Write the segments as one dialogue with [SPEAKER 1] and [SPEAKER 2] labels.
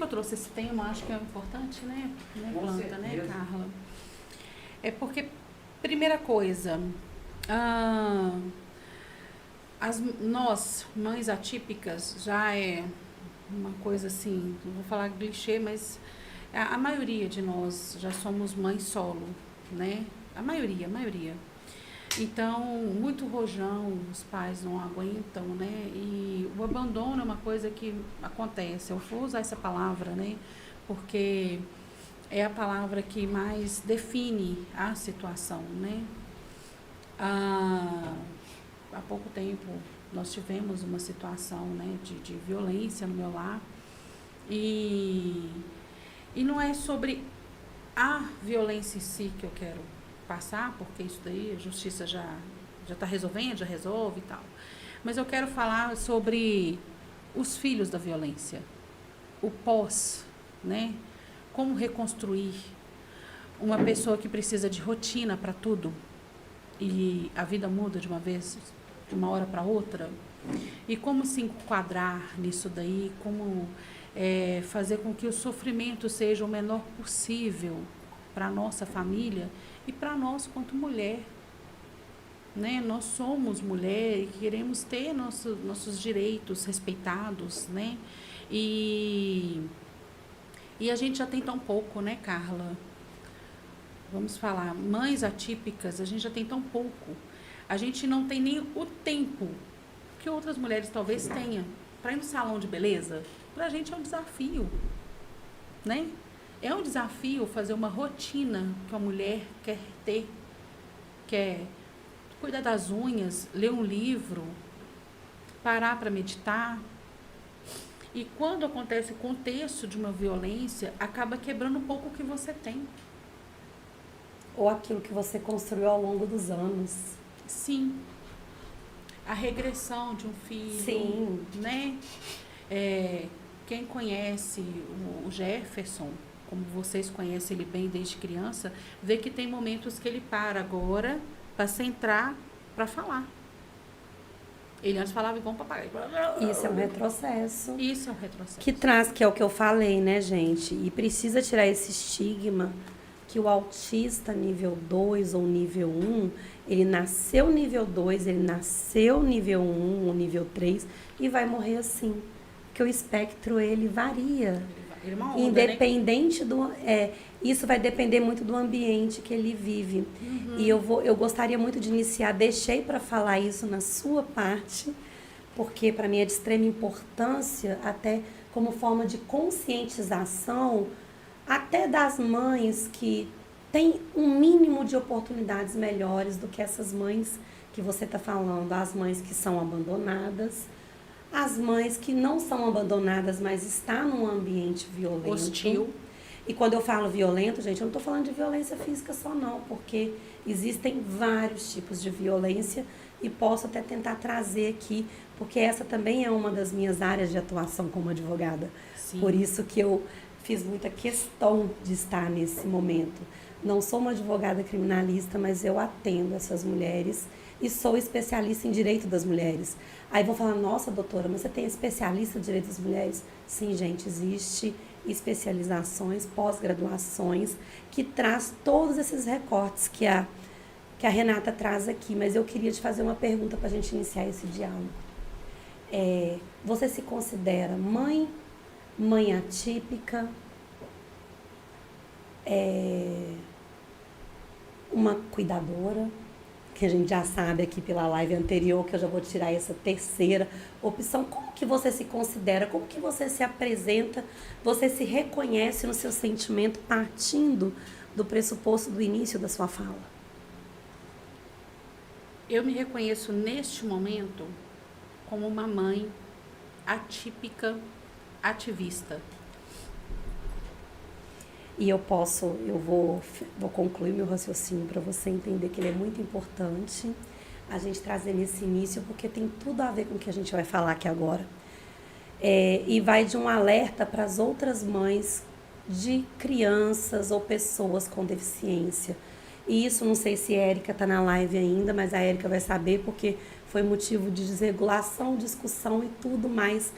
[SPEAKER 1] eu trouxe esse tema? Acho que é importante, né? Planta, né, Carla? É porque, primeira coisa, nós, mães atípicas, já é uma coisa assim, não vou falar clichê, mas a maioria de nós já somos mães solo, né? A maioria. Então, muito rojão, os pais não aguentam, né? E o abandono é uma coisa que acontece. Eu vou usar essa palavra, né? Porque é a palavra que mais define a situação, né? Há pouco tempo nós tivemos uma situação, né, de violência no meu lar. E não é sobre a violência em si que eu quero passar, porque isso daí a justiça já está resolvendo, já resolve e tal. Mas eu quero falar sobre os filhos da violência, o pós, né? Como reconstruir uma pessoa que precisa de rotina para tudo e a vida muda de uma vez, de uma hora para outra. E como se enquadrar nisso daí, como fazer com que o sofrimento seja o menor possível para a nossa família e para nós quanto mulher. Né? Nós somos mulher e queremos ter nossos direitos respeitados, né? E a gente já tem tão pouco, né, Carla? Vamos falar, mães atípicas, a gente já tem tão pouco. A gente não tem nem o tempo que outras mulheres talvez tenham para ir no salão de beleza. Para a gente é um desafio, né? É um desafio fazer uma rotina que a mulher quer ter, quer cuidar das unhas, ler um livro, parar para meditar. E quando acontece o contexto de uma violência, acaba quebrando um pouco o que você tem.
[SPEAKER 2] Ou aquilo que você construiu ao longo dos anos.
[SPEAKER 1] Sim. A regressão de um filho.
[SPEAKER 2] Sim.
[SPEAKER 1] Né? Quem conhece o Jefferson, como vocês conhecem ele bem desde criança, vê que tem momentos que ele para agora para centrar, para falar. Ele antes falava igual um papagaio.
[SPEAKER 2] Isso é um retrocesso.
[SPEAKER 1] Isso é um retrocesso.
[SPEAKER 2] Que traz, que é o que eu falei, né, gente? E precisa tirar esse estigma que o autista nível 2 ou nível 1, ele nasceu nível 2, ele nasceu nível 1 ou nível 3 e vai morrer assim. Porque o espectro, ele varia.
[SPEAKER 1] Ele é uma onda,
[SPEAKER 2] independente, né? Isso vai depender muito do ambiente que ele vive. Uhum. E eu gostaria muito de iniciar, deixei para falar isso na sua parte, porque para mim é de extrema importância, até como forma de conscientização, até das mães que têm um mínimo de oportunidades melhores do que essas mães que você está falando, as mães que são abandonadas, as mães que não são abandonadas, mas estão num ambiente violento.
[SPEAKER 1] Hostil.
[SPEAKER 2] E quando eu falo violento, gente, eu não estou falando de violência física só não, porque existem vários tipos de violência e posso até tentar trazer aqui, porque essa também é uma das minhas áreas de atuação como advogada. Sim. Por isso que eu fiz muita questão de estar nesse momento. Não sou uma advogada criminalista, mas eu atendo essas mulheres e sou especialista em direito das mulheres. Aí vão falar, nossa, doutora, mas você tem especialista em direito das mulheres? Sim, gente, existe especializações, pós-graduações, que traz todos esses recortes que a Renata traz aqui. Mas eu queria te fazer uma pergunta para a gente iniciar esse diálogo. Você se considera mãe atípica, uma cuidadora, que a gente já sabe aqui pela live anterior, que eu já vou tirar essa terceira opção. Como que você se considera? Como que você se apresenta? Você se reconhece no seu sentimento partindo do pressuposto do início da sua fala?
[SPEAKER 1] Eu me reconheço neste momento como uma mãe atípica, ativista.
[SPEAKER 2] E eu vou concluir meu raciocínio para você entender que ele é muito importante a gente trazer nesse início, porque tem tudo a ver com o que a gente vai falar aqui agora. E vai de um alerta para as outras mães de crianças ou pessoas com deficiência. E isso, não sei se a Érica está na live ainda, mas a Érica vai saber, porque foi motivo de desregulação, discussão e tudo mais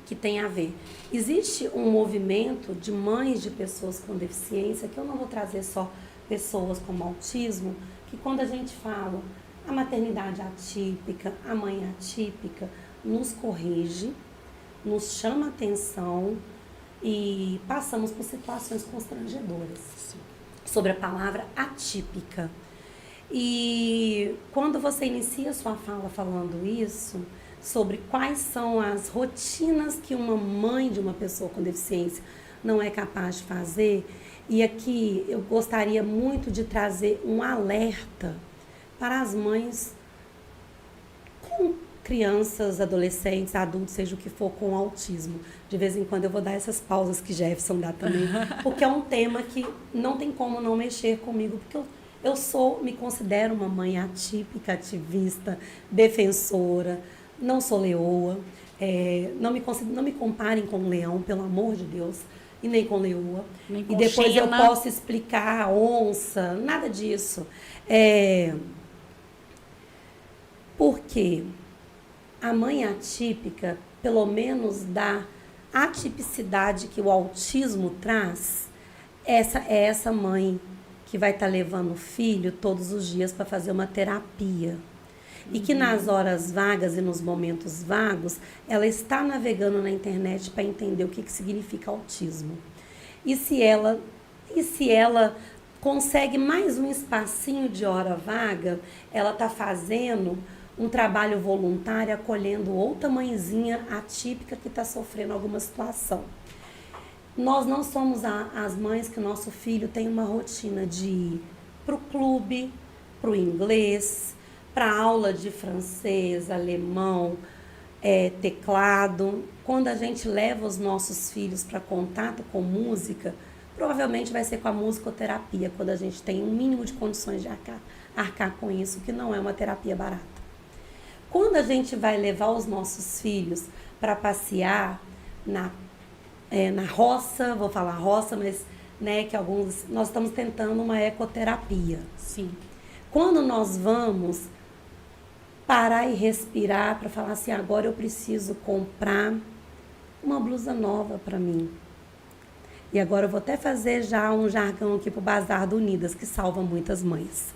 [SPEAKER 2] que tem a ver. Existe um movimento de mães de pessoas com deficiência, que eu não vou trazer só pessoas com autismo, que quando a gente fala a maternidade atípica, a mãe atípica, nos corrige, nos chama atenção e passamos por situações constrangedoras.
[SPEAKER 1] Sim.
[SPEAKER 2] Sobre a palavra atípica. E quando você inicia sua fala falando isso, sobre quais são as rotinas que uma mãe de uma pessoa com deficiência não é capaz de fazer, e aqui eu gostaria muito de trazer um alerta para as mães com crianças, adolescentes, adultos, seja o que for, com autismo. De vez em quando eu vou dar essas pausas que Jefferson dá também, porque é um tema que não tem como não mexer comigo, porque eu me considero uma mãe atípica, ativista, defensora, não sou leoa, não me comparem com leão, pelo amor de Deus, e nem com leoa.
[SPEAKER 1] Nem com
[SPEAKER 2] e depois
[SPEAKER 1] Xena.
[SPEAKER 2] eu posso explicar onça, nada disso. Porque a mãe atípica, pelo menos da atipicidade que o autismo traz, essa mãe que vai estar levando o filho todos os dias para fazer uma terapia. E que nas horas vagas e nos momentos vagos, ela está navegando na internet para entender o que significa autismo. E se ela consegue mais um espacinho de hora vaga, ela está fazendo um trabalho voluntário acolhendo outra mãezinha atípica que está sofrendo alguma situação. Nós não somos as mães que o nosso filho tem uma rotina de ir para o clube, para o inglês, para aula de francês, alemão, teclado. Quando a gente leva os nossos filhos para contato com música, provavelmente vai ser com a musicoterapia, quando a gente tem um mínimo de condições de arcar com isso, que não é uma terapia barata. Quando a gente vai levar os nossos filhos para passear na roça, vou falar roça, mas que nós estamos tentando uma ecoterapia.
[SPEAKER 1] Sim.
[SPEAKER 2] Quando nós vamos parar e respirar para falar assim, agora eu preciso comprar uma blusa nova para mim. E agora eu vou até fazer já um jargão aqui para o Bazar do Unidas, que salva muitas mães.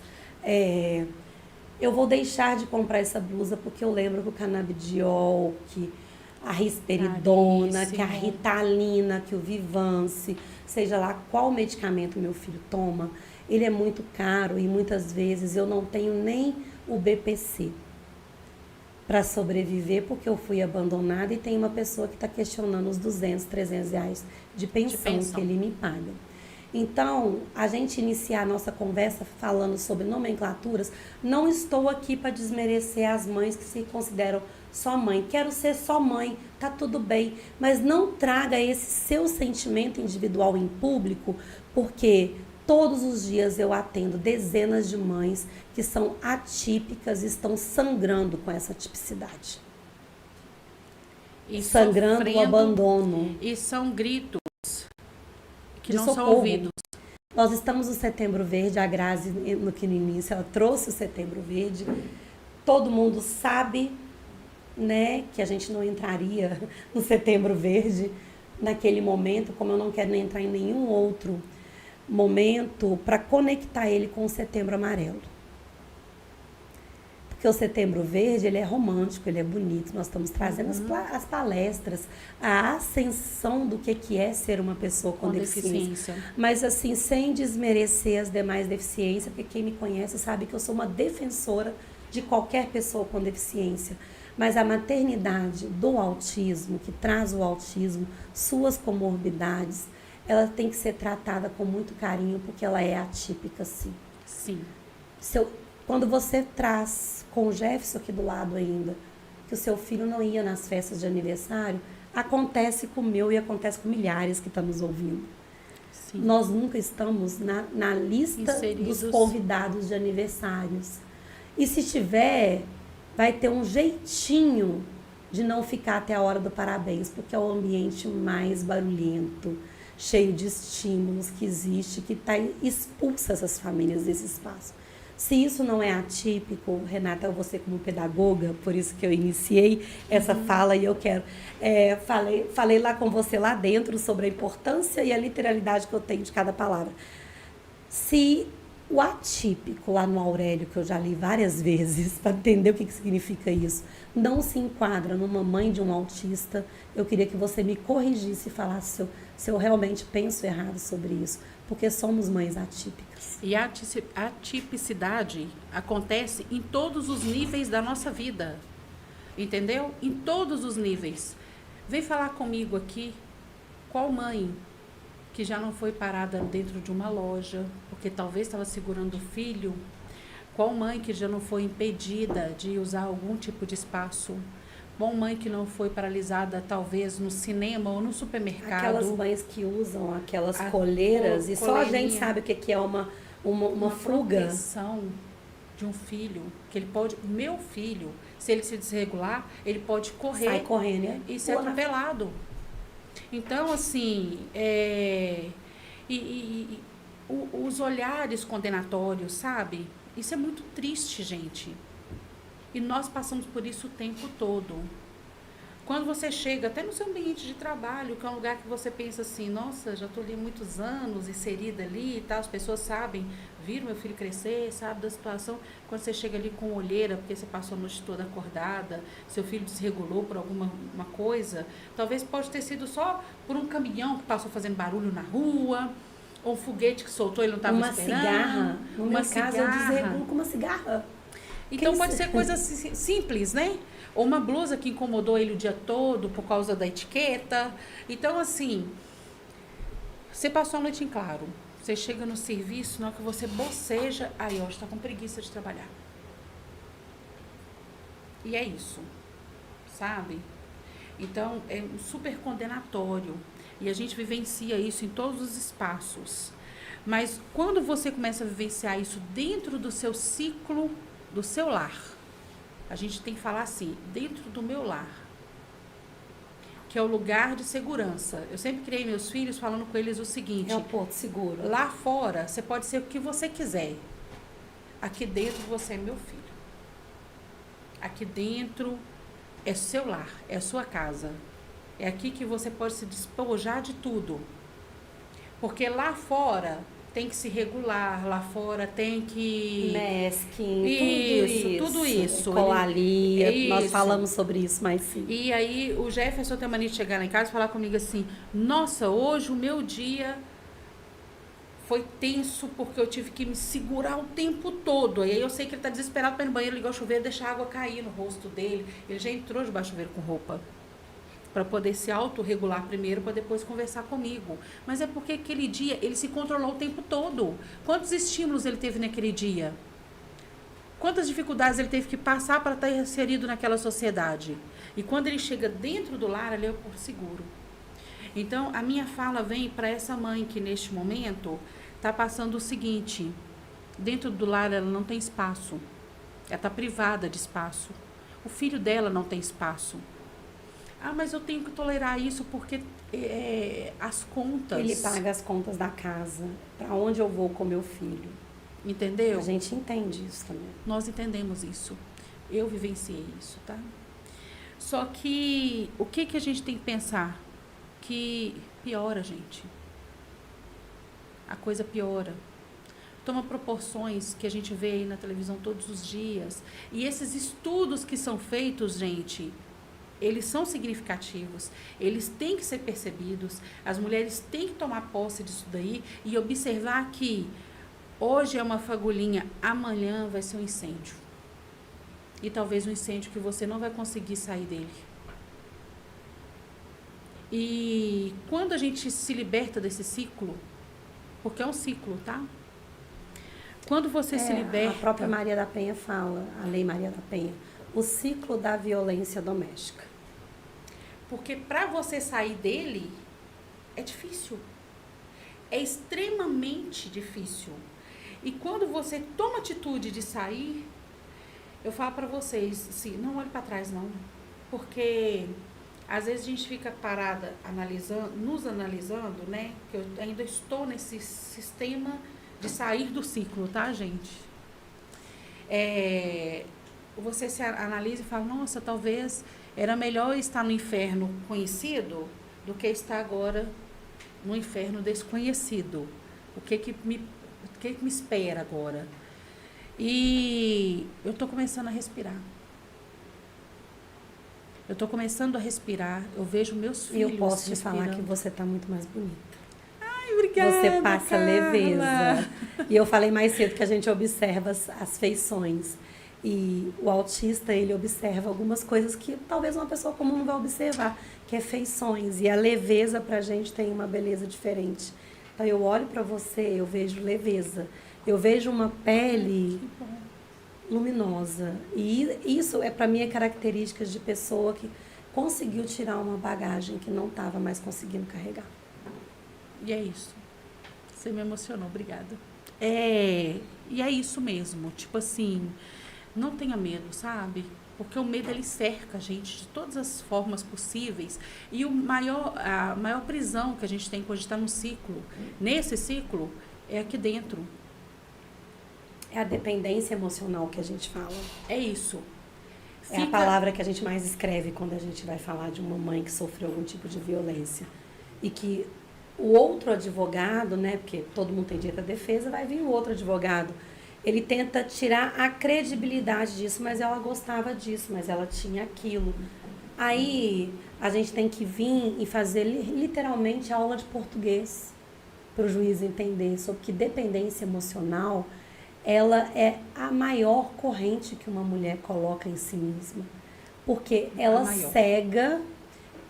[SPEAKER 2] Eu vou deixar de comprar essa blusa porque eu lembro que o canabidiol, que a risperidona, que a ritalina, que o Vivance, seja lá qual medicamento meu filho toma, ele é muito caro e muitas vezes eu não tenho nem o BPC para sobreviver porque eu fui abandonada e tem uma pessoa que está questionando os 200, 300 reais de pensão que ele me paga. Então, a gente iniciar a nossa conversa falando sobre nomenclaturas, não estou aqui para desmerecer as mães que se consideram só mãe. Quero ser só mãe, tá tudo bem, mas não traga esse seu sentimento individual em público, porque todos os dias eu atendo dezenas de mães que são atípicas e estão sangrando com essa tipicidade.
[SPEAKER 1] E
[SPEAKER 2] sangrando o abandono.
[SPEAKER 1] E são gritos que não
[SPEAKER 2] socorro.
[SPEAKER 1] são ouvidos.
[SPEAKER 2] Nós estamos no Setembro Verde, a Grazi, no início, ela trouxe o Setembro Verde. Todo mundo sabe, que a gente não entraria no Setembro Verde naquele momento, como eu não quero entrar em nenhum outro momento para conectar ele com o Setembro Amarelo. Porque o Setembro Verde, ele é romântico, ele é bonito, nós estamos trazendo as palestras, a ascensão do que é ser uma pessoa com deficiência. Mas assim, sem desmerecer as demais deficiências, porque quem me conhece sabe que eu sou uma defensora de qualquer pessoa com deficiência. Mas a maternidade do autismo, que traz o autismo, suas comorbidades, ela tem que ser tratada com muito carinho, porque ela é atípica, sim.
[SPEAKER 1] Sim.
[SPEAKER 2] Quando você traz com o Jefferson aqui do lado ainda, que o seu filho não ia nas festas de aniversário, acontece com o meu e acontece com milhares que estão nos ouvindo. Sim. Nós nunca estamos na lista dos convidados de aniversários. E se tiver, vai ter um jeitinho de não ficar até a hora do parabéns, porque é o ambiente mais barulhento, cheio de estímulos que existe, que expulsa essas famílias desse espaço. Se isso não é atípico, Renata, você como pedagoga, por isso que eu iniciei essa fala e eu quero... falei lá com você lá dentro sobre a importância e a literalidade que eu tenho de cada palavra. Se o atípico lá no Aurélio, que eu já li várias vezes para entender o que significa isso, não se enquadra numa mãe de um autista, eu queria que você me corrigisse e falasse se eu realmente penso errado sobre isso, porque somos mães atípicas.
[SPEAKER 1] E a atipicidade acontece em todos os níveis da nossa vida, entendeu? Em todos os níveis. Vem falar comigo aqui, qual mãe que já não foi parada dentro de uma loja, porque talvez estava segurando o filho? Qual mãe que já não foi impedida de usar algum tipo de espaço? Qual mãe que não foi paralisada, talvez, no cinema ou no supermercado?
[SPEAKER 2] Aquelas mães que usam aquelas coleiras, e só a gente sabe o que é uma fuga.
[SPEAKER 1] Proteção de um filho, que ele pode... Meu filho, se ele se desregular, ele pode correr.
[SPEAKER 2] Sai correndo, né?
[SPEAKER 1] E ser atropelado. Então, assim, os olhares condenatórios, sabe? Isso é muito triste, gente. E nós passamos por isso o tempo todo. Quando você chega até no seu ambiente de trabalho, que é um lugar que você pensa assim, nossa, já estou ali há muitos anos, inserida ali e tal, as pessoas sabem, viram meu filho crescer, sabe da situação. Quando você chega ali com olheira, porque você passou a noite toda acordada, seu filho desregulou por alguma coisa, talvez pode ter sido só por um caminhão que passou fazendo barulho na rua, ou um foguete que soltou e ele não estava esperando.
[SPEAKER 2] Uma cigarra. No meu caso, eu desregulo com uma cigarra.
[SPEAKER 1] Então pode ser coisa simples, né? Ou uma blusa que incomodou ele o dia todo por causa da etiqueta. Então, assim, você passou a noite em claro. Você chega no serviço, na hora que você boceja, aí, ó, está com preguiça de trabalhar. E é isso, sabe? Então, é um super condenatório. E a gente vivencia isso em todos os espaços. Mas quando você começa a vivenciar isso dentro do seu ciclo, do seu lar, a gente tem que falar assim, dentro do meu lar, que é o lugar de segurança. Eu sempre criei meus filhos falando com eles o seguinte...
[SPEAKER 2] É um porto seguro.
[SPEAKER 1] Lá fora, você pode ser o que você quiser. Aqui dentro, você é meu filho. Aqui dentro é seu lar, é sua casa. É aqui que você pode se despojar de tudo. Porque lá fora... tem que se regular, lá fora tem que...
[SPEAKER 2] Masking, tudo isso. Colalia, nós falamos sobre isso, mas sim.
[SPEAKER 1] E aí o Jefferson tem a mania de chegar lá em casa e falar comigo assim, nossa, hoje o meu dia foi tenso porque eu tive que me segurar o tempo todo. E aí eu sei que ele está desesperado para ir no banheiro, ligar o chuveiro e deixar a água cair no rosto dele. Ele já entrou debaixo do chuveiro com roupa. Para poder se autorregular primeiro, para depois conversar comigo. Mas é porque aquele dia ele se controlou o tempo todo. Quantos estímulos ele teve naquele dia? Quantas dificuldades ele teve que passar para estar inserido naquela sociedade? E quando ele chega dentro do lar, ele é o porto seguro. Então, a minha fala vem para essa mãe que neste momento está passando o seguinte, dentro do lar ela não tem espaço. Ela está privada de espaço. O filho dela não tem espaço. Ah, mas eu tenho que tolerar isso porque as contas...
[SPEAKER 2] Ele paga as contas da casa. Para onde eu vou com meu filho?
[SPEAKER 1] Entendeu?
[SPEAKER 2] A gente entende isso também.
[SPEAKER 1] Nós entendemos isso. Eu vivenciei isso, tá? Só que o que a gente tem que pensar? Que piora, gente. A coisa piora. Toma proporções que a gente vê aí na televisão todos os dias. E esses estudos que são feitos, gente... eles são significativos, eles têm que ser percebidos, as mulheres têm que tomar posse disso daí e observar que hoje é uma fagulhinha, amanhã vai ser um incêndio. E talvez um incêndio que você não vai conseguir sair dele. E quando a gente se liberta desse ciclo, porque é um ciclo, tá? Quando você se liberta...
[SPEAKER 2] A própria Maria da Penha fala, a Lei Maria da Penha, o ciclo da violência doméstica.
[SPEAKER 1] Porque para você sair dele, é difícil. É extremamente difícil. E quando você toma atitude de sair, eu falo para vocês, assim, não olhe para trás não. Porque às vezes a gente fica parada nos analisando, né? Que eu ainda estou nesse sistema de sair do ciclo, tá, gente? você se analisa e fala, nossa, talvez era melhor estar no inferno conhecido do que estar agora no inferno desconhecido. O que me espera agora? E eu estou começando a respirar. Eu estou começando a respirar. Eu vejo meus filhos
[SPEAKER 2] E eu posso te
[SPEAKER 1] respirando.
[SPEAKER 2] falar que você está muito mais bonita.
[SPEAKER 1] Ai, obrigada,
[SPEAKER 2] Você passa
[SPEAKER 1] Carla.
[SPEAKER 2] leveza. E eu falei mais cedo que a gente observa as feições. E o autista, ele observa algumas coisas que talvez uma pessoa comum não vai observar, que é feições. E a leveza pra gente tem uma beleza diferente. Então eu olho pra você, eu vejo leveza. Eu vejo uma pele luminosa. E isso, para mim, é características de pessoa que conseguiu tirar uma bagagem que não estava mais conseguindo carregar.
[SPEAKER 1] E é isso. Você me emocionou, obrigada. E é isso mesmo. Tipo assim, não tenha medo, sabe? Porque o medo, ele cerca a gente de todas as formas possíveis. E a maior prisão que a gente tem quando a gente está num ciclo, nesse ciclo, é aqui dentro.
[SPEAKER 2] É a dependência emocional que a gente fala.
[SPEAKER 1] É isso.
[SPEAKER 2] É a palavra que a gente mais escreve quando a gente vai falar de uma mãe que sofreu algum tipo de violência. E que o outro advogado, né, porque todo mundo tem direito à defesa, vai vir o outro advogado. Ele tenta tirar a credibilidade disso, mas ela gostava disso, mas ela tinha aquilo. Aí a gente tem que vir e fazer literalmente aula de português para o juiz entender sobre que dependência emocional, ela é a maior corrente que uma mulher coloca em si mesma. Porque ela cega,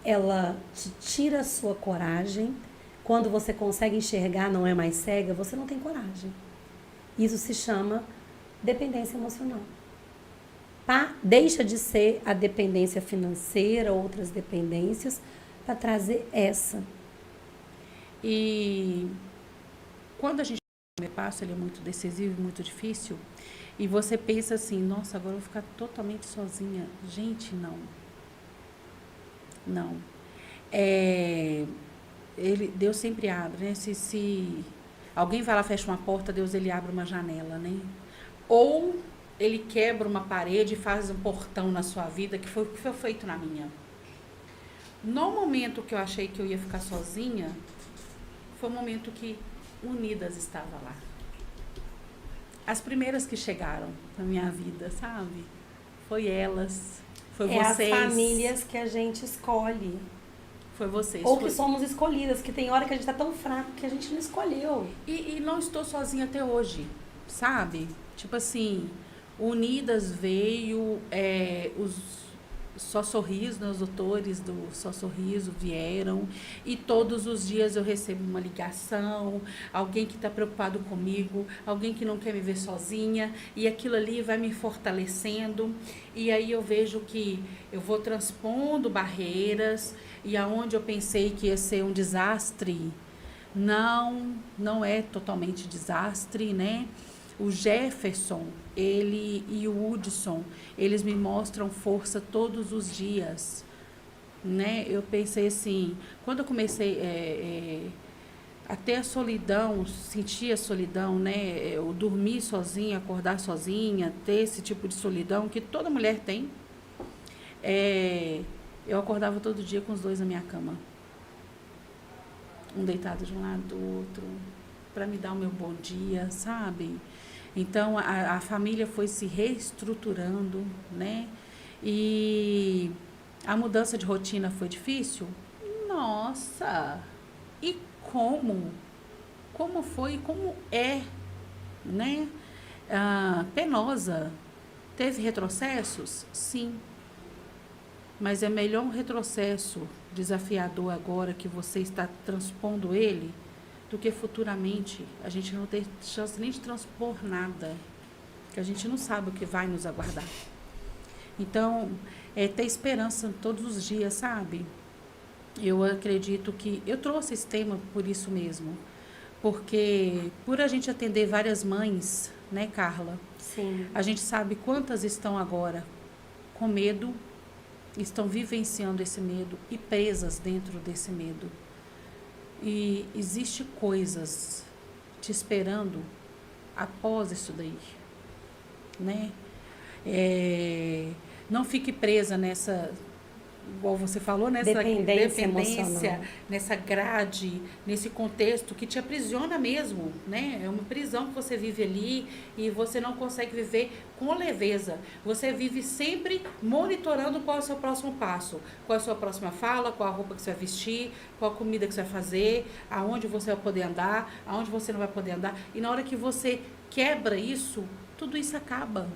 [SPEAKER 2] ela te tira a sua coragem. Quando você consegue enxergar, não é mais cega, você não tem coragem. Isso se chama dependência emocional. Deixa de ser a dependência financeira, outras dependências, para trazer essa.
[SPEAKER 1] E quando a gente o primeiro passo, ele é muito decisivo, muito difícil, e você pensa assim, nossa, agora eu vou ficar totalmente sozinha. Gente, não. Não. Deus sempre abre, né? Se alguém vai lá, fecha uma porta, Deus, ele abre uma janela, né? Ou ele quebra uma parede e faz um portão na sua vida, que foi o que foi feito na minha. No momento que eu achei que eu ia ficar sozinha, foi o momento que Unidas estava lá. As primeiras que chegaram na minha vida, sabe? Foi elas, foi vocês.
[SPEAKER 2] As famílias que a gente escolhe.
[SPEAKER 1] Foi vocês.
[SPEAKER 2] Ou que somos escolhidas, que tem hora que a gente tá tão fraco que a gente não escolheu.
[SPEAKER 1] E não estou sozinha até hoje, sabe? Tipo assim, Unidas veio, os Só Sorriso, né, os doutores do Só Sorriso vieram, e todos os dias eu recebo uma ligação, alguém que está preocupado comigo, alguém que não quer me ver sozinha, e aquilo ali vai me fortalecendo, e aí eu vejo que eu vou transpondo barreiras, e aonde eu pensei que ia ser um desastre, não é totalmente desastre, né? O Jefferson, ele e o Hudson, eles me mostram força todos os dias, né? Eu pensei assim, quando eu comecei a ter a solidão, sentir a solidão, né? Eu dormir sozinha, acordar sozinha, ter esse tipo de solidão que toda mulher tem. Eu acordava todo dia com os dois na minha cama. Um deitado de um lado do outro, para me dar o meu bom dia, sabe? Então, a família foi se reestruturando, né? E a mudança de rotina foi difícil? Nossa! E como? Como foi? Como é? Né? Penosa. Teve retrocessos? Sim. Mas é melhor um retrocesso desafiador agora que você está transpondo ele, do que futuramente a gente não ter chance nem de transpor nada, que a gente não sabe o que vai nos aguardar. Então, ter esperança todos os dias, sabe? Eu acredito que eu trouxe esse tema por isso mesmo, porque por a gente atender várias mães, né, Carla?
[SPEAKER 2] Sim.
[SPEAKER 1] A gente sabe quantas estão agora com medo, estão vivenciando esse medo e presas dentro desse medo. E existe coisas te esperando após isso daí. né? Não fique presa nessa, igual você falou, nessa
[SPEAKER 2] Dependência emocional.
[SPEAKER 1] nessa grade, nesse contexto que te aprisiona mesmo, né? É uma prisão que você vive ali e você não consegue viver com leveza. Você vive sempre monitorando qual é o seu próximo passo, qual é a sua próxima fala, qual a roupa que você vai vestir, qual a comida que você vai fazer, aonde você vai poder andar, aonde você não vai poder andar. E na hora que você quebra isso, tudo isso acaba.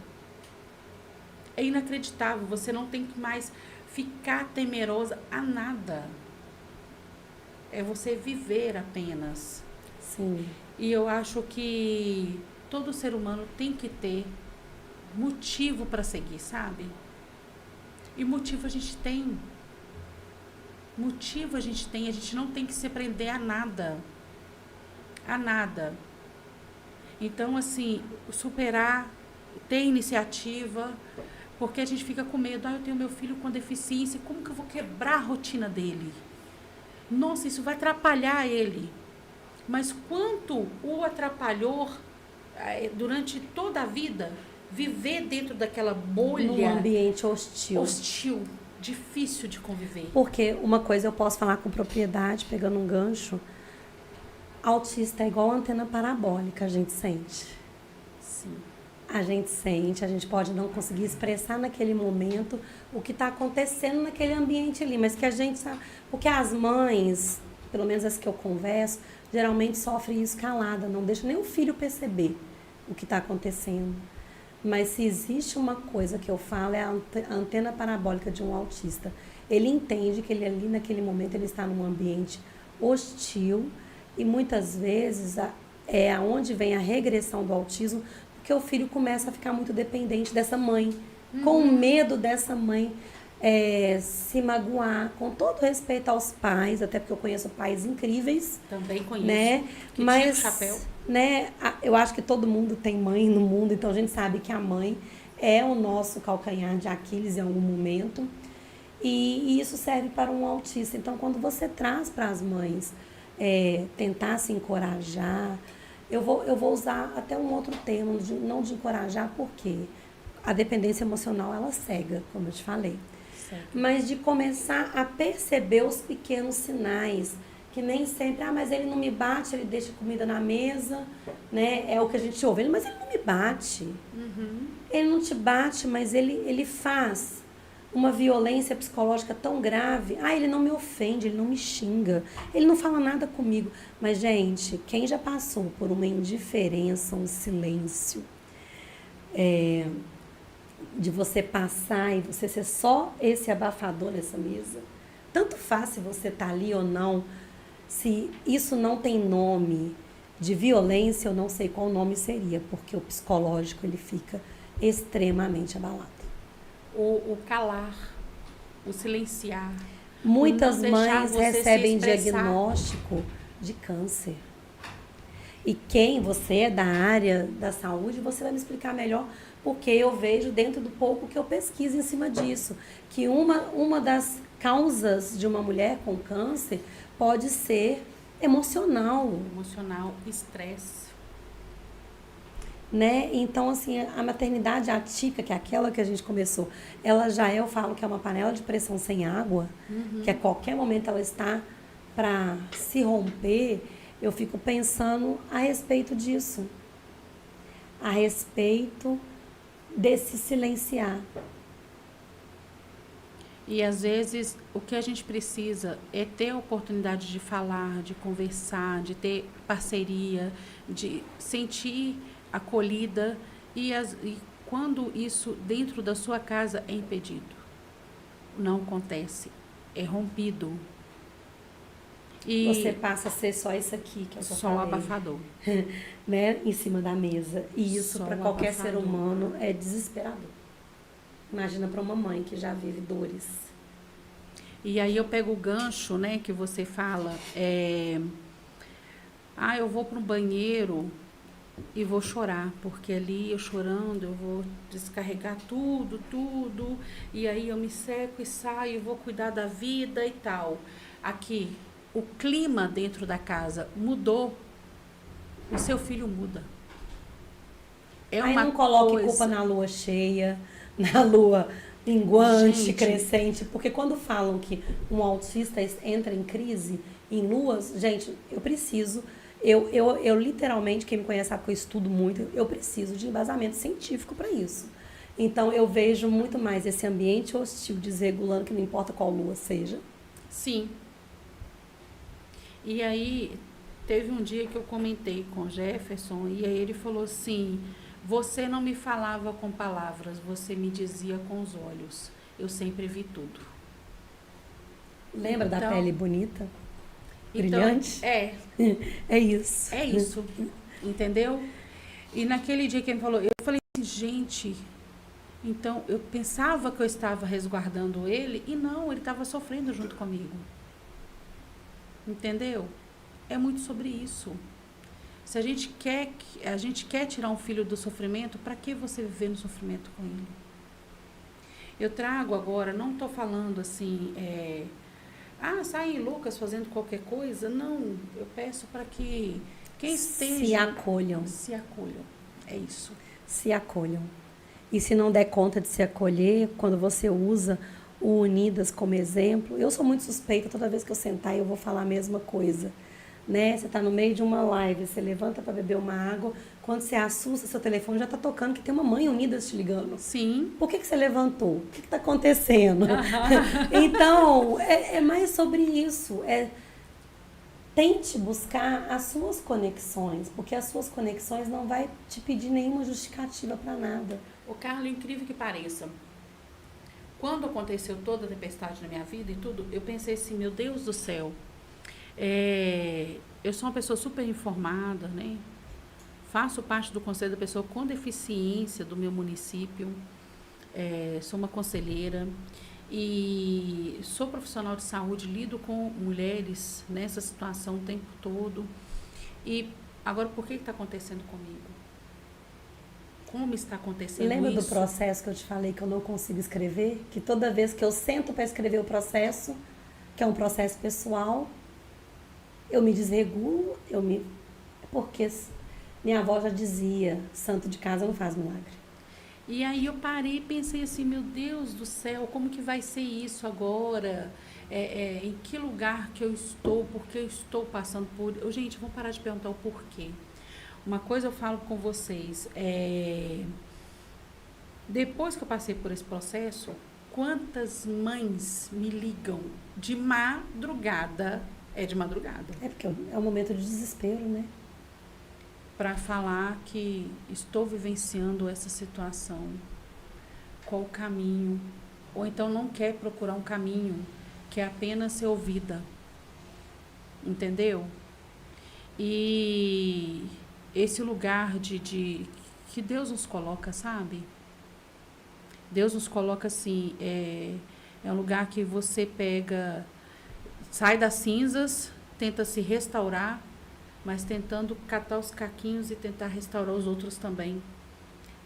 [SPEAKER 1] É inacreditável, você não tem que mais ficar temerosa a nada. É você viver apenas.
[SPEAKER 2] Sim.
[SPEAKER 1] E eu acho que todo ser humano tem que ter motivo para seguir, sabe? E motivo a gente tem. Motivo a gente não tem que se prender a nada. A nada. Então, assim, superar, ter iniciativa, porque a gente fica com medo. Eu tenho meu filho com deficiência, como que eu vou quebrar a rotina dele? Nossa, isso vai atrapalhar ele. Mas quanto o atrapalhou durante toda a vida, viver dentro daquela bolha...
[SPEAKER 2] Num ambiente hostil.
[SPEAKER 1] Hostil, difícil de conviver.
[SPEAKER 2] Porque uma coisa eu posso falar com propriedade, pegando um gancho, autista é igual antena parabólica, a gente sente.
[SPEAKER 1] Sim.
[SPEAKER 2] A gente sente, a gente pode não conseguir expressar naquele momento o que está acontecendo naquele ambiente ali, mas que a gente sabe. Porque as mães, pelo menos as que eu converso, geralmente sofrem isso calada, não deixa nem o filho perceber o que está acontecendo. Mas se existe uma coisa que eu falo, é a antena parabólica de um autista. Ele entende que ele ali, naquele momento, ele está num ambiente hostil e muitas vezes é aonde vem a regressão do autismo, porque o filho começa a ficar muito dependente dessa mãe, com medo dessa mãe se magoar, com todo respeito aos pais, até porque eu conheço pais incríveis.
[SPEAKER 1] Também conheço.
[SPEAKER 2] Né?
[SPEAKER 1] Que
[SPEAKER 2] mas,
[SPEAKER 1] tira o chapéu.
[SPEAKER 2] Né, eu acho que todo mundo tem mãe no mundo, então a gente sabe que a mãe é o nosso calcanhar de Aquiles em algum momento. E isso serve para um autista. Então, quando você traz para as mães tentar se encorajar, eu vou usar até um outro termo, não de encorajar, porque a dependência emocional, ela cega, como eu te falei.
[SPEAKER 1] Certo.
[SPEAKER 2] Mas de começar a perceber os pequenos sinais, que nem sempre, mas ele não me bate, ele deixa comida na mesa, né? É o que a gente ouve, mas ele não me bate.
[SPEAKER 1] Uhum.
[SPEAKER 2] Ele não te bate, mas ele faz uma violência psicológica tão grave. Ele não me ofende, ele não me xinga, ele não fala nada comigo. Mas, gente, quem já passou por uma indiferença, um silêncio, de você passar e você ser só esse abafador nessa mesa, tanto faz se você tá ali ou não, se isso não tem nome de violência, eu não sei qual nome seria, porque o psicológico ele fica extremamente abalado.
[SPEAKER 1] O calar, o silenciar.
[SPEAKER 2] Muitas
[SPEAKER 1] o não deixar
[SPEAKER 2] mães
[SPEAKER 1] você
[SPEAKER 2] recebem
[SPEAKER 1] se expressar.
[SPEAKER 2] diagnóstico de câncer. E quem você é da área da saúde, você vai me explicar melhor, porque eu vejo dentro do pouco que eu pesquiso em cima disso, que uma das causas de uma mulher com câncer pode ser emocional.
[SPEAKER 1] Emocional, estresse.
[SPEAKER 2] Né? Então, assim, a maternidade atípica, que é aquela que a gente começou, ela já eu falo que é uma panela de pressão sem água, que a qualquer momento ela está para se romper. Eu fico pensando a respeito disso, a respeito desse silenciar.
[SPEAKER 1] E às vezes o que a gente precisa é ter a oportunidade de falar, de conversar, de ter parceria, de sentir acolhida e quando isso dentro da sua casa é impedido, não acontece, é rompido. E
[SPEAKER 2] você passa a ser só isso aqui que eu
[SPEAKER 1] só o abafador,
[SPEAKER 2] né, em cima da mesa. E isso para qualquer
[SPEAKER 1] abafador.
[SPEAKER 2] ser humano é desesperador. Imagina para uma mãe que já vive dores.
[SPEAKER 1] E aí eu pego o gancho, né, que você fala, eu vou para um banheiro e vou chorar, porque ali eu chorando, eu vou descarregar tudo, e aí eu me seco e saio, vou cuidar da vida e tal. Aqui, o clima dentro da casa mudou, o seu filho muda. É
[SPEAKER 2] Aí
[SPEAKER 1] uma
[SPEAKER 2] não coloque
[SPEAKER 1] coisa...
[SPEAKER 2] culpa na lua cheia, na lua minguante,
[SPEAKER 1] Gente.
[SPEAKER 2] crescente, porque quando falam que um autista entra em crise em luas, gente, eu preciso, eu literalmente, quem me conhece sabe que eu estudo muito, eu preciso de embasamento científico para isso. Então eu vejo muito mais esse ambiente hostil desregulando, que não importa qual lua seja.
[SPEAKER 1] Sim. E aí, teve um dia que eu comentei com o Jefferson, e aí ele falou assim: você não me falava com palavras, você me dizia com os olhos. Eu sempre vi tudo.
[SPEAKER 2] Lembra da
[SPEAKER 1] Então-
[SPEAKER 2] pele bonita?
[SPEAKER 1] Então,
[SPEAKER 2] Brilhante? É isso.
[SPEAKER 1] é isso. Entendeu? E naquele dia que ele falou, eu falei assim, gente, então eu pensava que eu estava resguardando ele, e não, ele estava sofrendo junto comigo. Entendeu? É muito sobre isso. Se a gente quer tirar um filho do sofrimento, para que você viver no sofrimento com ele? Eu trago agora, não estou falando assim, sai Lucas fazendo qualquer coisa. Não, eu peço para que quem esteja...
[SPEAKER 2] Se acolham.
[SPEAKER 1] Se acolham. É isso.
[SPEAKER 2] Se acolham. E se não der conta de se acolher, quando você usa o Unidas como exemplo, eu sou muito suspeita, toda vez que eu sentar eu vou falar a mesma coisa. Né? Você está no meio de uma live, você levanta para beber uma água, quando você assusta, seu telefone já está tocando que tem uma mãe Unidas te ligando.
[SPEAKER 1] Sim.
[SPEAKER 2] Por que você levantou? O que está acontecendo? Então, é mais sobre isso. Tente buscar as suas conexões, porque as suas conexões não vai te pedir nenhuma justificativa para nada.
[SPEAKER 1] O Carlos, incrível que pareça, quando aconteceu toda a tempestade na minha vida e tudo, eu pensei assim, meu Deus do céu, eu sou uma pessoa super informada, né? Faço parte do Conselho da Pessoa com Deficiência do meu município, sou uma conselheira e sou profissional de saúde, lido com mulheres nessa situação o tempo todo. E agora, por que está acontecendo comigo? Como está acontecendo
[SPEAKER 2] Lembra
[SPEAKER 1] isso?
[SPEAKER 2] do processo que eu te falei que eu não consigo escrever? Que toda vez que eu sento para escrever o processo, que é um processo pessoal, eu me desregulo, porque minha avó já dizia, santo de casa não faz milagre.
[SPEAKER 1] E aí eu parei e pensei assim, meu Deus do céu, como que vai ser isso agora? Em que lugar que eu estou? Por que eu estou passando por... Gente, vamos parar de perguntar o porquê. Uma coisa eu falo com vocês, depois que eu passei por esse processo, quantas mães me ligam de madrugada? É de madrugada.
[SPEAKER 2] É porque é um momento de desespero, né?
[SPEAKER 1] Para falar que estou vivenciando essa situação, qual o caminho, ou então não quer procurar um caminho, quer apenas ser ouvida, entendeu? E esse lugar de que Deus nos coloca, sabe? Deus nos coloca assim, é um lugar que você pega, sai das cinzas, tenta se restaurar, mas tentando catar os caquinhos e tentar restaurar os outros também.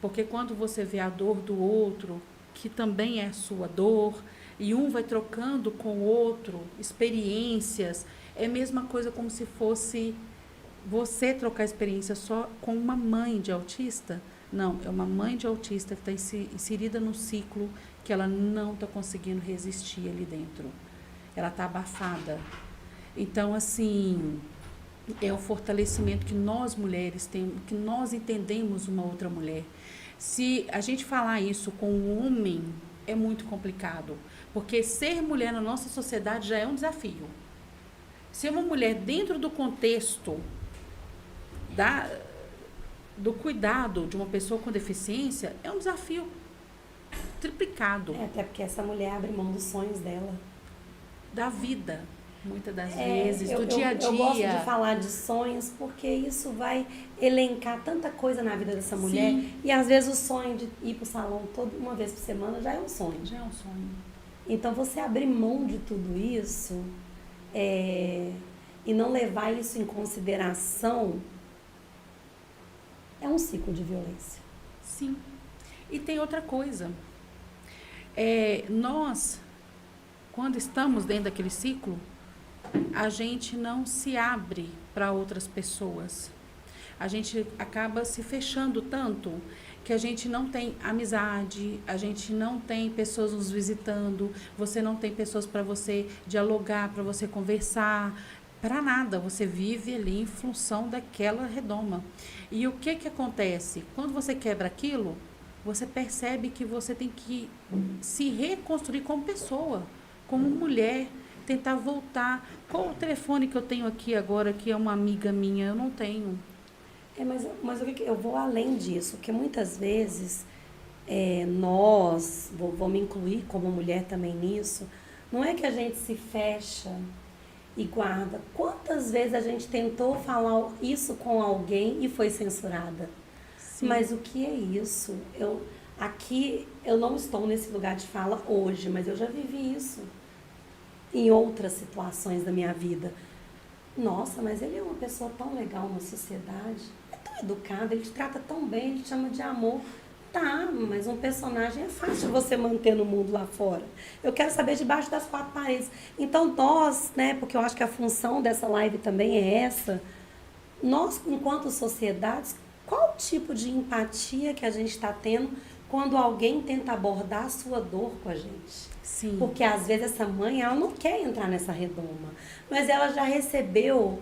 [SPEAKER 1] Porque quando você vê a dor do outro, que também é a sua dor, e um vai trocando com o outro experiências, é a mesma coisa como se fosse você trocar experiência só com uma mãe de autista. Não, é uma mãe de autista que está inserida num ciclo que ela não está conseguindo resistir ali dentro. Ela está abafada. Então, assim... é o fortalecimento que nós mulheres temos, que nós entendemos uma outra mulher. Se a gente falar isso com um homem, é muito complicado. Porque ser mulher na nossa sociedade já é um desafio. Ser uma mulher dentro do contexto do cuidado de uma pessoa com deficiência é um desafio triplicado.
[SPEAKER 2] Até porque essa mulher abre mão dos sonhos dela.
[SPEAKER 1] Da vida. Muitas das vezes, do dia a dia.
[SPEAKER 2] Eu gosto de falar de sonhos porque isso vai elencar tanta coisa na vida dessa mulher.
[SPEAKER 1] Sim.
[SPEAKER 2] E às vezes o sonho de ir pro salão uma vez por semana já é um sonho.
[SPEAKER 1] Já é um sonho.
[SPEAKER 2] Então você abrir mão de tudo isso e não levar isso em consideração é um ciclo de violência.
[SPEAKER 1] Sim. E tem outra coisa. Nós, quando estamos dentro daquele ciclo, a gente não se abre para outras pessoas. a gente acaba se fechando tanto que a gente não tem amizade, a gente não tem pessoas nos visitando, você não tem pessoas para você dialogar, para você conversar, para nada, você vive ali em função daquela redoma. E o que acontece? Quando você quebra aquilo, você percebe que você tem que se reconstruir como pessoa, como mulher, tentar voltar. Qual o telefone que eu tenho aqui agora, que é uma amiga minha? Eu não tenho.
[SPEAKER 2] Mas eu vou além disso, porque muitas vezes vou me incluir como mulher também nisso, não é que a gente se fecha e guarda. Quantas vezes a gente tentou falar isso com alguém e foi censurada?
[SPEAKER 1] Sim.
[SPEAKER 2] Mas o que é isso? Aqui eu não estou nesse lugar de fala hoje, mas eu já vivi isso em outras situações da minha vida. Nossa, mas ele é uma pessoa tão legal na sociedade, é tão educado, ele te trata tão bem, ele te chama de amor. Tá, mas um personagem é fácil você manter no mundo lá fora. Eu quero saber debaixo das quatro paredes. Então nós, né, porque eu acho que a função dessa live também é essa, nós, enquanto sociedades, qual tipo de empatia que a gente está tendo quando alguém tenta abordar a sua dor com a gente?
[SPEAKER 1] Sim.
[SPEAKER 2] Porque às vezes essa mãe, ela não quer entrar nessa redoma, mas ela já recebeu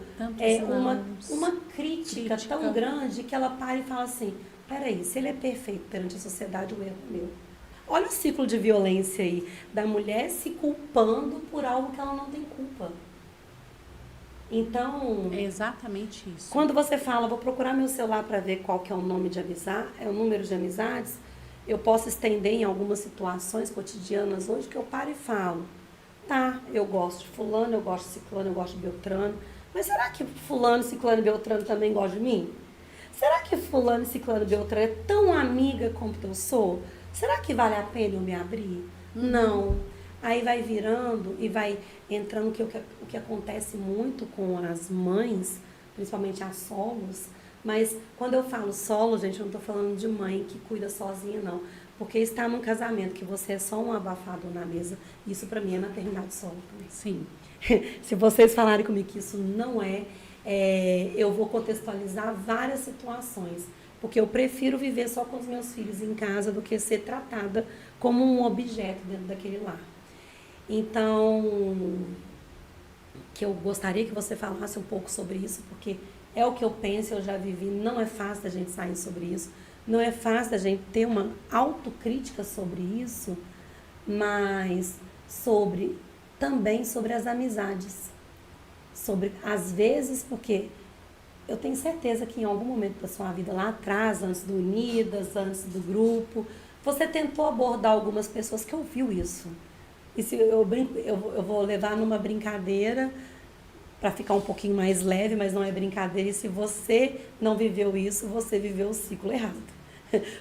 [SPEAKER 2] uma crítica tão grande que ela para e fala assim, peraí, se ele é perfeito perante a sociedade, o erro é meu. Olha o ciclo de violência aí, da mulher se culpando por algo que ela não tem culpa. Então...
[SPEAKER 1] É exatamente isso.
[SPEAKER 2] Quando você fala, vou procurar meu celular para ver qual que é o nome de amizade, é o número de amizades, eu posso estender em algumas situações cotidianas hoje que eu paro e falo. Tá, eu gosto de fulano, eu gosto de ciclano, eu gosto de beltrano, mas será que fulano, ciclano e beltrano também gostam de mim? Será que fulano, ciclano e beltrano é tão amiga como eu sou? Será que vale a pena eu me abrir? Não. Aí vai virando e vai entrando o que acontece muito com as mães, principalmente as solos. Mas quando eu falo solo, gente, eu não estou falando de mãe que cuida sozinha, não. Porque estar num casamento que você é só um abafador na mesa, isso para mim é maternidade solo também.
[SPEAKER 1] Sim.
[SPEAKER 2] Se vocês falarem comigo que isso não eu vou contextualizar várias situações. Porque eu prefiro viver só com os meus filhos em casa do que ser tratada como um objeto dentro daquele lar. Então, que eu gostaria que você falasse um pouco sobre isso, porque é o que eu penso, eu já vivi, não é fácil da gente sair sobre isso, não é fácil da gente ter uma autocrítica sobre isso, mas também sobre as amizades. Sobre, às vezes, porque eu tenho certeza que em algum momento da sua vida lá atrás, antes do Unidas, antes do grupo, você tentou abordar algumas pessoas que ouviu isso. E se eu vou levar numa brincadeira para ficar um pouquinho mais leve, mas não é brincadeira. E se você não viveu isso, você viveu o ciclo errado.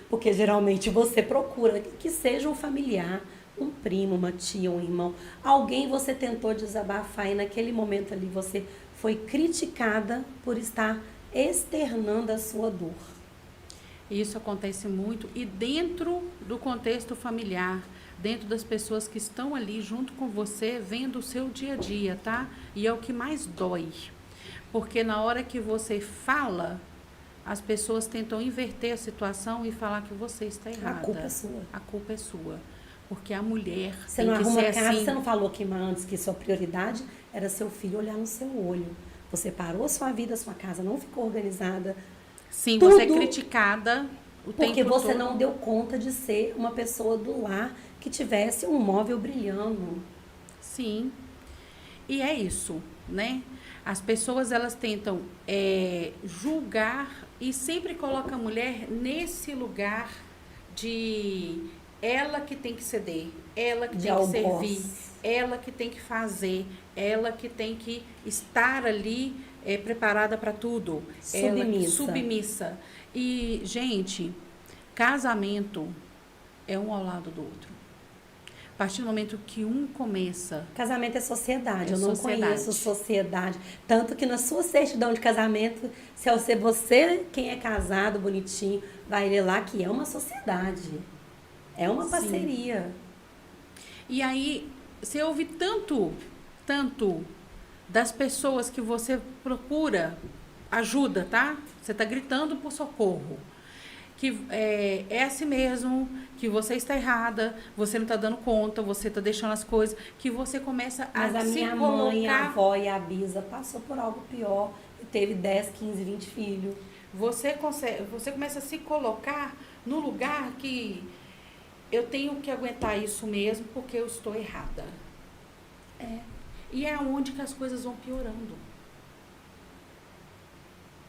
[SPEAKER 2] Porque geralmente você procura que seja um familiar, um primo, uma tia, um irmão, alguém você tentou desabafar e naquele momento ali você foi criticada por estar externando a sua dor.
[SPEAKER 1] Isso acontece muito e dentro do contexto familiar, dentro das pessoas que estão ali junto com você, vendo o seu dia a dia, tá? E é o que mais dói. Porque na hora que você fala, as pessoas tentam inverter a situação e falar que você está errada.
[SPEAKER 2] A culpa é sua.
[SPEAKER 1] A culpa é sua. Porque a mulher
[SPEAKER 2] você
[SPEAKER 1] tem
[SPEAKER 2] não
[SPEAKER 1] que
[SPEAKER 2] arruma
[SPEAKER 1] ser
[SPEAKER 2] casa,
[SPEAKER 1] assim.
[SPEAKER 2] você não falou aqui antes que sua prioridade era seu filho olhar no seu olho. Você parou sua vida, sua casa não ficou organizada.
[SPEAKER 1] Sim,
[SPEAKER 2] tudo
[SPEAKER 1] você é criticada o tempo todo.
[SPEAKER 2] Porque você não deu conta de ser uma pessoa do lar que tivesse um móvel brilhando.
[SPEAKER 1] Sim. E é isso, né? As pessoas, elas tentam julgar e sempre colocam a mulher nesse lugar de ela que tem que ceder, ela que tem que servir, ela que tem que fazer, ela que tem que estar ali preparada para tudo. Submissa. E, gente, casamento é um ao lado do outro. A partir do momento que um começa...
[SPEAKER 2] Casamento é sociedade, eu não conheço sociedade. Tanto que na sua certidão de casamento, se é você quem é casado, bonitinho, vai ler lá que é uma sociedade. É uma parceria.
[SPEAKER 1] Sim. E aí, você ouve tanto das pessoas que você procura ajuda, tá? Você está gritando por socorro. Que é assim mesmo, que você está errada, você não está dando conta, você está deixando as coisas, que você começa
[SPEAKER 2] Mas
[SPEAKER 1] a
[SPEAKER 2] a
[SPEAKER 1] se
[SPEAKER 2] minha mãe, a avó e a bisa passou por algo pior e teve 10, 15, 20 filhos.
[SPEAKER 1] você começa a se colocar no lugar que eu tenho que aguentar isso mesmo porque eu estou errada. E é onde que as coisas vão piorando.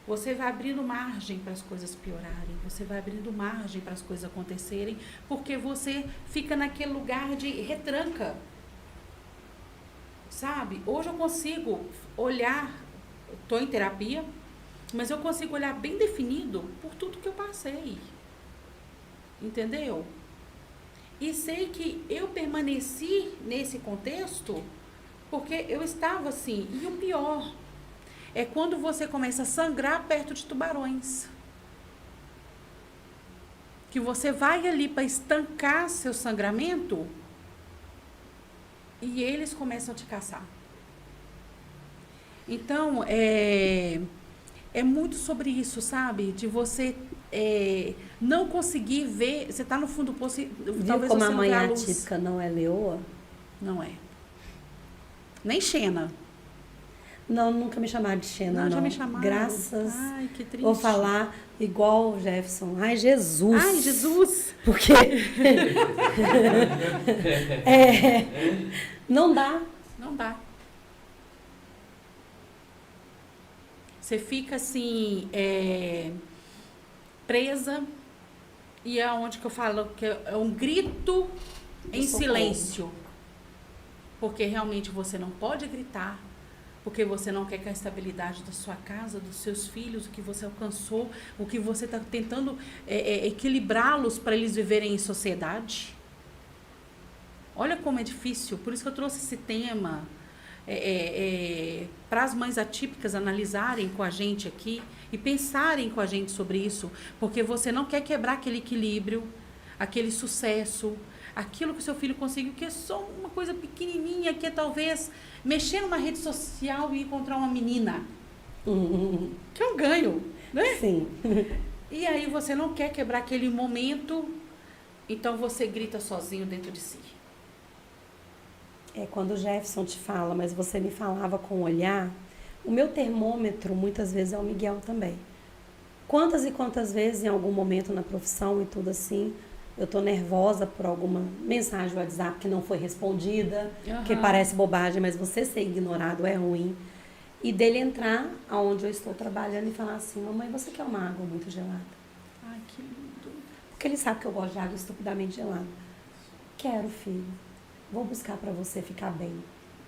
[SPEAKER 1] Você vai abrindo margem para as coisas piorarem, você vai abrindo margem para as coisas acontecerem, porque você fica naquele lugar de retranca. Sabe? Hoje eu consigo olhar, estou em terapia, mas eu consigo olhar bem definido por tudo que eu passei. Entendeu? E sei que eu permaneci nesse contexto porque eu estava assim. E o pior é quando você começa a sangrar perto de tubarões. Que você vai ali para estancar seu sangramento e eles começam a te caçar. Então, é muito sobre isso, sabe? De você não conseguir ver. Você está no fundo do poço.
[SPEAKER 2] Viu como a mãe atípica não é leoa?
[SPEAKER 1] Não é. Nem Xena.
[SPEAKER 2] Não, nunca me chamaram de Xena, não.
[SPEAKER 1] Já me chamaram.
[SPEAKER 2] Graças.
[SPEAKER 1] Ai, que triste.
[SPEAKER 2] Vou falar igual o Jefferson. Ai, Jesus.
[SPEAKER 1] Ai, Jesus.
[SPEAKER 2] Porque não dá.
[SPEAKER 1] Não dá. Você fica assim, presa, e é onde que eu falo que é um grito em silêncio. Porque realmente você não pode gritar, porque você não quer que a estabilidade da sua casa, dos seus filhos, o que você alcançou, o que você está tentando equilibrá-los para eles viverem em sociedade. Olha como é difícil, por isso que eu trouxe esse tema para as mães atípicas analisarem com a gente aqui e pensarem com a gente sobre isso, porque você não quer quebrar aquele equilíbrio, aquele sucesso, aquilo que o seu filho conseguiu, que é só uma coisa pequenininha, que é talvez mexer numa rede social e encontrar uma menina, que é um ganho, né?
[SPEAKER 2] Sim.
[SPEAKER 1] E aí você não quer quebrar aquele momento, então você grita sozinho dentro de si.
[SPEAKER 2] É quando o Jefferson te fala, mas você me falava com o olhar, o meu termômetro muitas vezes é o Miguel também. Quantas e quantas vezes em algum momento na profissão e tudo assim, eu tô nervosa por alguma mensagem do WhatsApp que não foi respondida, que parece bobagem, mas você ser ignorado é ruim. E dele entrar aonde eu estou trabalhando e falar assim, mamãe, você quer uma água muito gelada?
[SPEAKER 1] Ai, que lindo.
[SPEAKER 2] Porque ele sabe que eu gosto de água estupidamente gelada. Quero, filho. Vou buscar para você ficar bem.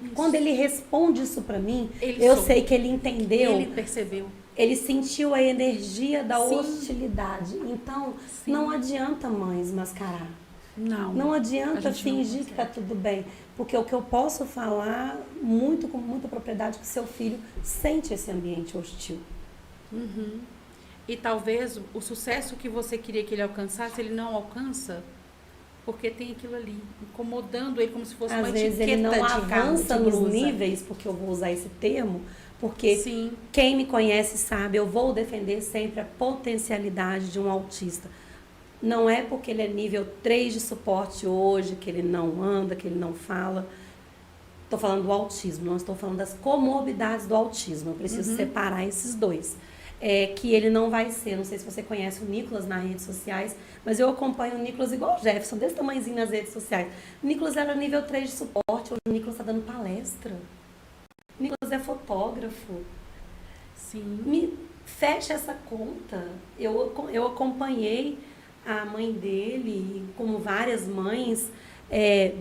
[SPEAKER 2] Isso. Quando ele responde isso para mim, eu sei que ele entendeu.
[SPEAKER 1] Ele percebeu.
[SPEAKER 2] Ele sentiu a energia da
[SPEAKER 1] Sim.
[SPEAKER 2] hostilidade. Então,
[SPEAKER 1] Sim.
[SPEAKER 2] não adianta, mães, mascarar.
[SPEAKER 1] Não.
[SPEAKER 2] Não adianta fingir que tá tudo bem. Porque o que eu posso falar com muita propriedade é que seu filho sente esse ambiente hostil.
[SPEAKER 1] Uhum. E talvez o sucesso que você queria que ele alcançasse, ele não alcança, porque tem aquilo ali, incomodando ele como se fosse uma etiqueta de
[SPEAKER 2] Às vezes ele não avança
[SPEAKER 1] de
[SPEAKER 2] nos níveis, porque eu vou usar esse termo, porque
[SPEAKER 1] Sim.
[SPEAKER 2] quem me conhece sabe, eu vou defender sempre a potencialidade de um autista. Não é porque ele é nível 3 de suporte hoje, que ele não anda, que ele não fala. Estou falando do autismo, não estou falando das comorbidades do autismo. Eu preciso separar esses dois. Que ele não vai ser, não sei se você conhece o Nicolas nas redes sociais, mas eu acompanho o Nicolas igual o Jefferson, desse tamanhozinho nas redes sociais. O Nicolas era nível 3 de suporte, hoje o Nicolas está dando palestra. O Nicolas é fotógrafo.
[SPEAKER 1] Sim.
[SPEAKER 2] Me fecha essa conta. Eu acompanhei a mãe dele, como várias mães,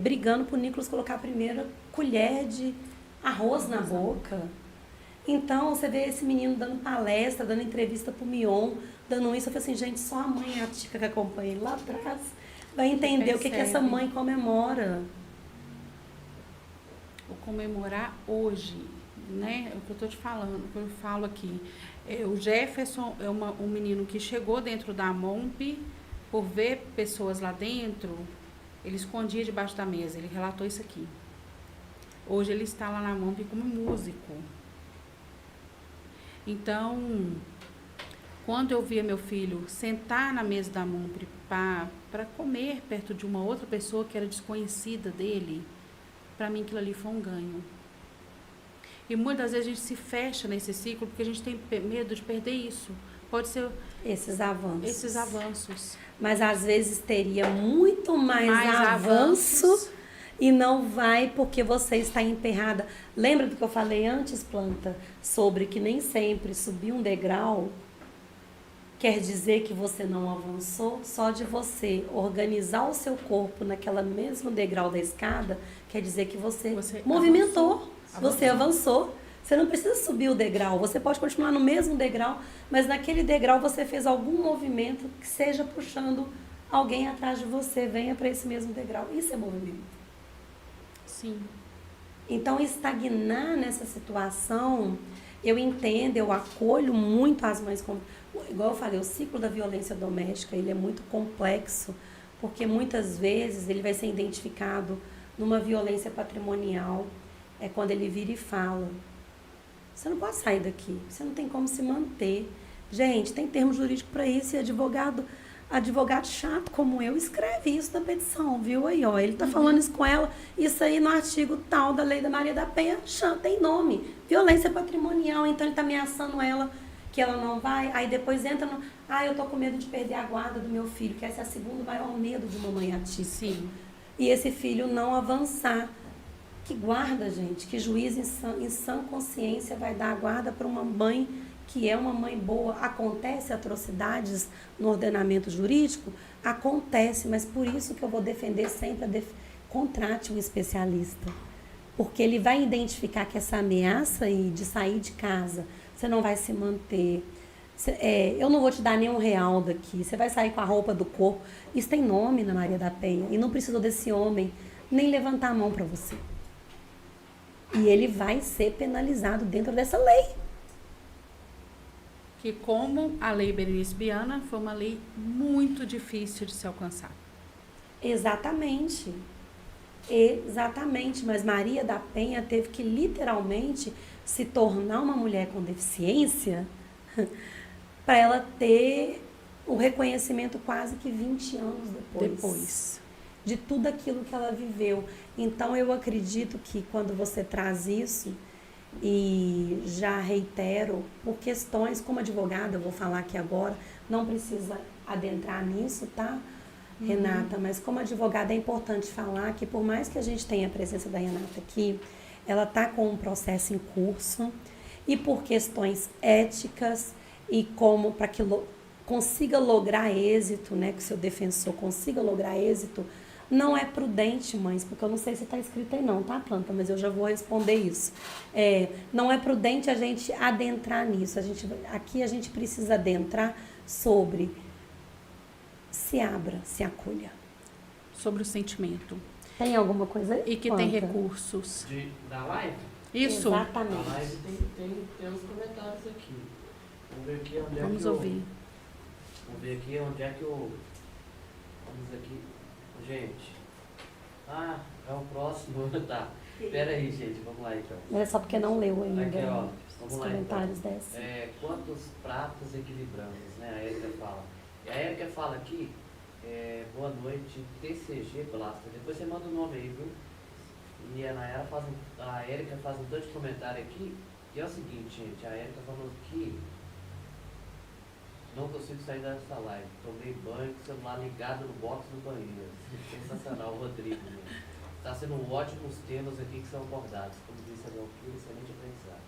[SPEAKER 2] brigando pro Nicolas colocar a primeira colher de arroz na boca. Então, você vê esse menino dando palestra, dando entrevista pro Mion, dando isso. Eu falei assim, gente, só a mãe atípica que acompanha ele lá atrás vai entender o que essa mãe comemora.
[SPEAKER 1] O comemorar hoje, né? É o que eu tô te falando, o que eu falo aqui. O Jefferson é um menino que chegou dentro da MOMP, por ver pessoas lá dentro, ele escondia debaixo da mesa, ele relatou isso aqui. Hoje ele está lá na MOMP como músico. Então, quando eu via meu filho sentar na mesa da MUMPRE para comer perto de uma outra pessoa que era desconhecida dele, para mim aquilo ali foi um ganho. E muitas vezes a gente se fecha nesse ciclo porque a gente tem medo de perder isso. Pode ser
[SPEAKER 2] esses avanços.
[SPEAKER 1] Esses avanços.
[SPEAKER 2] Mas às vezes teria muito mais avanço e não vai porque você está emperrada. Lembra do que eu falei antes, Planta? Sobre que nem sempre subir um degrau quer dizer que você não avançou. Só de você organizar o seu corpo naquela mesmo degrau da escada quer dizer que você movimentou. Você avançou. Você não precisa subir o degrau. Você pode continuar no mesmo degrau, mas naquele degrau você fez algum movimento que seja puxando alguém atrás de você. Venha para esse mesmo degrau. Isso é movimento.
[SPEAKER 1] Sim.
[SPEAKER 2] Então, estagnar nessa situação, eu entendo, eu acolho muito as mães. Igual eu falei, o ciclo da violência doméstica, ele é muito complexo, porque muitas vezes ele vai ser identificado numa violência patrimonial. É quando ele vira e fala, você não pode sair daqui, você não tem como se manter. Gente, tem termo jurídico para isso, e advogado chato como eu escreve isso na petição, viu? Aí, ó, ele tá falando isso com ela, isso aí no artigo tal da Lei da Maria da Penha, tem nome, violência patrimonial, então ele tá ameaçando ela que ela não vai, aí depois entra no, eu tô com medo de perder a guarda do meu filho, que esse é o segundo maior medo de uma mãe atípica.
[SPEAKER 1] Sim.
[SPEAKER 2] E esse filho não avançar. Que guarda, gente, que juiz em sã consciência vai dar a guarda para uma mãe que é uma mãe boa? Acontece atrocidades no ordenamento jurídico? Acontece, mas por isso que eu vou defender sempre contrate um especialista. Porque ele vai identificar que essa ameaça aí de sair de casa, você não vai se manter. Eu não vou te dar nenhum real daqui, você vai sair com a roupa do corpo. Isso tem nome na Maria da Penha e não precisou desse homem nem levantar a mão para você. E ele vai ser penalizado dentro dessa lei.
[SPEAKER 1] Que como a lei Berenice Viana foi uma lei muito difícil de se alcançar.
[SPEAKER 2] Exatamente. Exatamente. Mas Maria da Penha teve que literalmente se tornar uma mulher com deficiência para ela ter o reconhecimento quase que 20 anos depois. De tudo aquilo que ela viveu. Então, eu acredito que quando você traz isso, e já reitero, por questões, como advogada, eu vou falar aqui agora, não precisa adentrar nisso, tá, Renata? Mas como advogada é importante falar que por mais que a gente tenha a presença da Renata aqui, ela está com um processo em curso, e por questões éticas, e como para que consiga lograr êxito, né, que o seu defensor consiga lograr êxito, não é prudente, mães, porque eu não sei se está escrito aí não, tá, Planta? Mas eu já vou responder isso. Não é prudente a gente adentrar nisso. Aqui a gente precisa adentrar sobre se abra, se acolha.
[SPEAKER 1] Sobre o sentimento.
[SPEAKER 2] Tem alguma coisa aí?
[SPEAKER 1] E que
[SPEAKER 2] Planta?
[SPEAKER 1] tem recursos.
[SPEAKER 3] Da live?
[SPEAKER 1] Isso.
[SPEAKER 2] Exatamente.
[SPEAKER 3] Da live tem uns comentários aqui. Vamos ver aqui onde
[SPEAKER 1] Vamos ouvir.
[SPEAKER 3] Vamos ver aqui onde é que o... Vamos aqui... Gente, é o próximo, tá. Pera aí, gente, vamos lá então.
[SPEAKER 2] Mas é só porque não leu ainda
[SPEAKER 3] aqui, ó,
[SPEAKER 2] os
[SPEAKER 3] vamos lá,
[SPEAKER 2] comentários
[SPEAKER 3] então.
[SPEAKER 2] dessa.
[SPEAKER 3] Quantos pratos equilibramos, né? A Érica fala. E a Érica fala aqui, boa noite, TCG Blaster. Depois você manda o nome aí, viu? E a Érica faz um tanto de comentário aqui. E é o seguinte, gente, a Érica falou que não consigo sair dessa live. Tomei banho com o celular ligado no box do banheiro. Sensacional, Rodrigo. Está sendo ótimos temas aqui que são abordados. Como disse a Belquim, excelente aprendizado.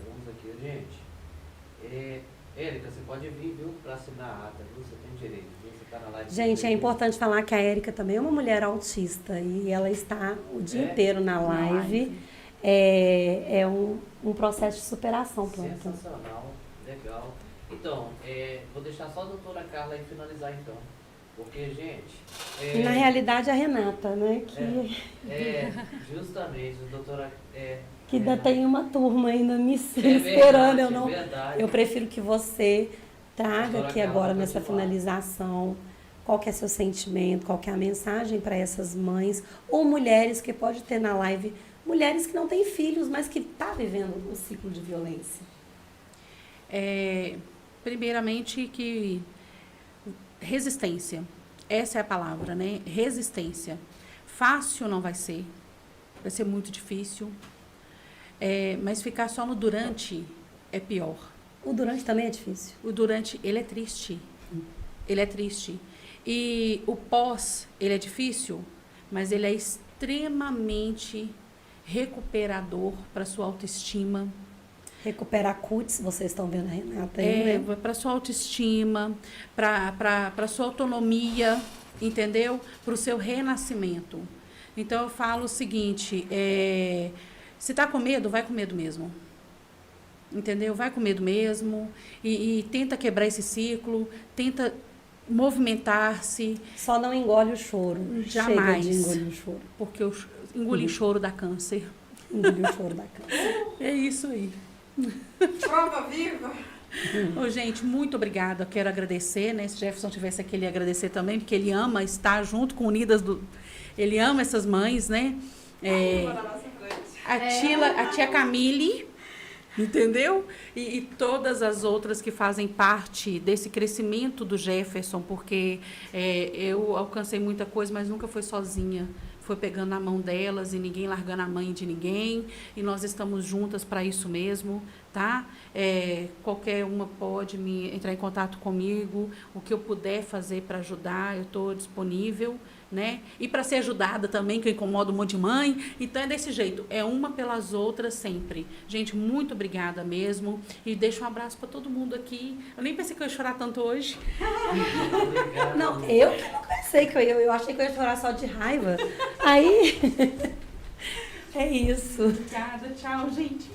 [SPEAKER 3] Vamos aqui, gente. Érica, você pode vir, viu, para assinar a ata, viu? Você tem direito, viu? Você está na live.
[SPEAKER 2] Gente, é importante falar que a Érica também é uma mulher autista e ela está o dia inteiro na live. É um processo de superação, Planta.
[SPEAKER 3] Sensacional, legal. Então, vou deixar só a doutora Carla aí finalizar então. Porque, gente...
[SPEAKER 2] Na realidade, a Renata, né?
[SPEAKER 3] Justamente, a doutora...
[SPEAKER 2] que ainda tem uma turma ainda me esperando. Eu prefiro que você traga aqui agora nessa finalização qual que é seu sentimento, qual que é a mensagem para essas mães ou mulheres que pode ter na live, mulheres que não têm filhos, mas que estão vivendo um ciclo de violência.
[SPEAKER 1] Primeiramente que resistência. Essa é a palavra, né? Resistência. Fácil não vai ser muito difícil. Mas ficar só no durante é pior.
[SPEAKER 2] O durante também é difícil.
[SPEAKER 1] O durante, ele é triste. Ele é triste. E o pós, ele é difícil, mas ele é extremamente recuperador para sua autoestima.
[SPEAKER 2] Recuperar cutis, vocês estão vendo a Renata aí, né?
[SPEAKER 1] Para sua autoestima, para sua autonomia, entendeu? Para o seu renascimento. Então, eu falo o seguinte, se está com medo, vai com medo mesmo. Entendeu? Vai com medo mesmo e tenta quebrar esse ciclo, tenta movimentar-se.
[SPEAKER 2] Só não engole o choro.
[SPEAKER 1] Jamais.
[SPEAKER 2] Chega de engolir o choro.
[SPEAKER 1] Porque engolir choro dá câncer.
[SPEAKER 2] Engolir o choro da câncer.
[SPEAKER 1] É isso aí.
[SPEAKER 4] Prova viva.
[SPEAKER 1] Ô, gente, muito obrigada. Eu quero agradecer, né? Se Jefferson tivesse aqui, ele ia agradecer também, porque ele ama estar junto com Unidas do... Ele ama essas mães, né? A tia Camille, entendeu? E todas as outras que fazem parte desse crescimento do Jefferson, porque eu alcancei muita coisa, mas nunca foi sozinha. Foi pegando na mão delas e ninguém largando a mãe de ninguém. E nós estamos juntas para isso mesmo, tá? Qualquer uma pode entrar em contato comigo. O que eu puder fazer para ajudar, eu estou disponível, né? E para ser ajudada também, que eu incomodo um monte de mãe. Então, é desse jeito. É uma pelas outras sempre. Gente, muito obrigada mesmo. E deixo um abraço para todo mundo aqui. Eu nem pensei que eu ia chorar tanto hoje.
[SPEAKER 2] Não, eu que não pensei que eu achei que eu ia chorar só de raiva. Aí, é isso.
[SPEAKER 1] Obrigada, tchau, gente.